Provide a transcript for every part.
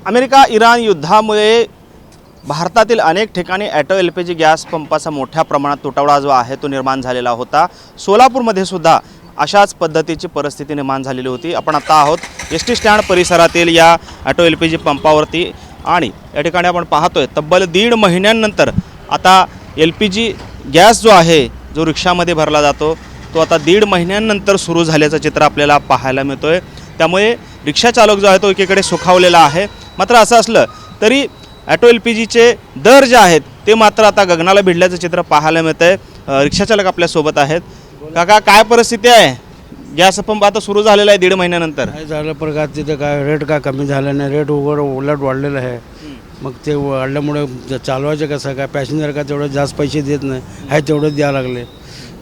America Iran युद्धामुळे भारतातील अनेक ठिकाणी ॲटो LPG गॅस पंपाचा मोठ्या प्रमाणात तुटवडा जो आहे तो निर्माण झालेला होता। सोलापूरमध्ये सुद्धा अशाच पद्धतीची परिस्थिती निर्माण झालेली होती। आपण आता आहोत ST स्टँड परिसरातील या ॲटो LPG पंपावरती आणि या ठिकाणी आपण पाहतोय तब्बल 1.5 महिन्यांनंतर आता LPG गॅस जो आहे जो रिक्षामध्ये भरला जातो तो आता 1.5 महिन्यांनंतर सुरू झाल्याचं चित्र आपल्याला पाहायला मिळतोय। त्यामुळे रिक्षा चालक जो आहे तो एकीकडे सुखावलेला आहे। मात्र असं असलं तरी ॲटो LPGचे दर जे आहेत ते मात्र आता गगनाला भिडल्याचं चित्र पाहायला मिळतंय। रिक्षा चालक आपल्या सोबत आहेत। काका काय परिस्थिती आहे? गॅस पंप आता सुरू झालेला आहे 1.5 महिन्यानंतर। काय झालं प्रकार तिथे काय रेट का कमी झाला नाही, रेट उलट वाढलेलं आहे। मग ते वाढल्यामुळे चालवायचं कसं काय, पॅसेंजर का तेवढं जास्त पैसे देत नाही आहे तेवढं द्यावं लागले।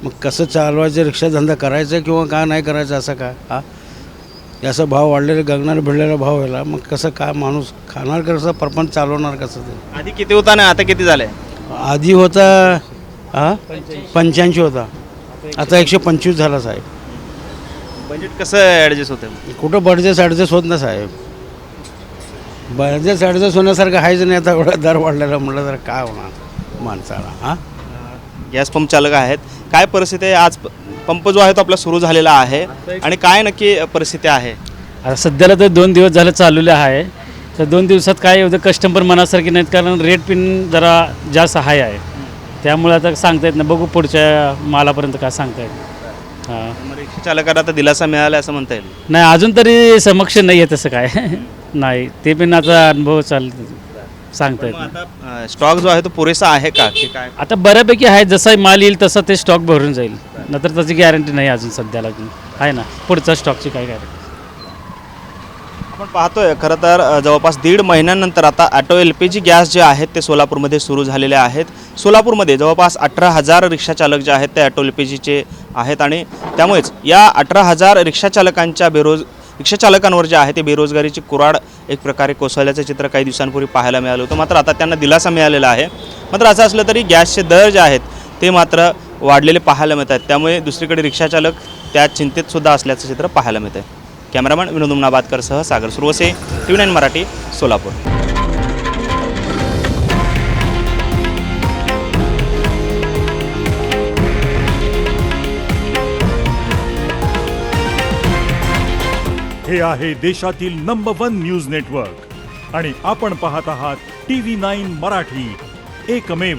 मग कसं चालवायचं, रिक्षा धंदा करायचं किंवा का नाही करायचं असं का हा याचा भाव वाढलेला गगनाला भिडलेला भाव व्हायला मग कसं काय माणूस खाणार कसं, परपंच चालवणार कसं? ते आधी किती होता ना आता किती झालंय? आधी होता 85 होता, आता 125 झाला साहेब। बजेट कसं ॲडजस्ट होतं? कुठं बडजेस ॲडजस्ट होत ना साहेब, बडजेस ॲडजस्ट होण्यासारखं आहेच नाही। आता एवढा दर वाढलेला म्हटलं तर काय होणार माणसाला? हां गॅस पंप चालक आहेत, काय परिस्थिती आहे? आज पंप जो आहे तो आपला सुरू झालेला आहे आणि काय नक्की परिस्थिती आहे? आता सध्याला तर 2 दिवस झाले चाललेले आहे। तर 2 दिवसात काय एवढं कस्टमर मनासारखी नाहीत, कारण रेट पिन जरा जास्त हाय आहे। त्यामुळे आता सांगता येत नाही, बघू पुढच्या मालापर्यंत काय सांगता येत। हां रिक्षा चालकांना आता दिलासा मिळाला असं म्हणता येईल? नाही अजून तरी समक्ष नाही आहे तसं काय नाही, ते पण आता अनुभव सांगता येत नाही। आता स्टॉक जो आहे तो पुरेसा आहे का की काय? आता बऱ्यापैकी आहे, जसा माल येईल तसा ते स्टॉक भरून जाईल, नंतर त्याची गॅरंटी नाही अजून सध्याला आहे ना पुढचा स्टॉकची काय गॅरंटी। आपण पाहतोय खरं तर जवळपास 1.5 महिन्यांनंतर आता ॲटो LPG गॅस जे आहेत ते सोलापूरमध्ये सुरू झालेले आहेत। सोलापूरमध्ये जवळपास 18,000 रिक्षा चालक जे आहेत ते ॲटो LPGचे आहेत आणि त्यामुळेच या 18,000 रिक्षा चालकांच्या रिक्षा चालकांवर जे आहे ते बेरोजगारीची कुऱ्हाड एक प्रकारे कोसळल्याचं चित्र काही दिवसांपूर्वी पाहायला मिळालं होतं। मात्र आता त्यांना दिलासा मिळालेला आहे। मात्र असं असलं तरी गॅसचे दर जे आहेत ते मात्र वाढलेले पाहायला मिळतात, त्यामुळे दुसरीकडे रिक्षा चालक त्या चिंतेत सुद्धा असल्याचं चित्र पाहायला मिळतं आहे। कॅमेरामॅन विनोद उमनाबादकरसह सागर सुरवसे, TV9 मराठी, सोलापूर। हे आहे देशातील नंबर 1 न्यूज नेटवर्क आणि आपण पाहत आहात TV9 मराठी, एकमेव।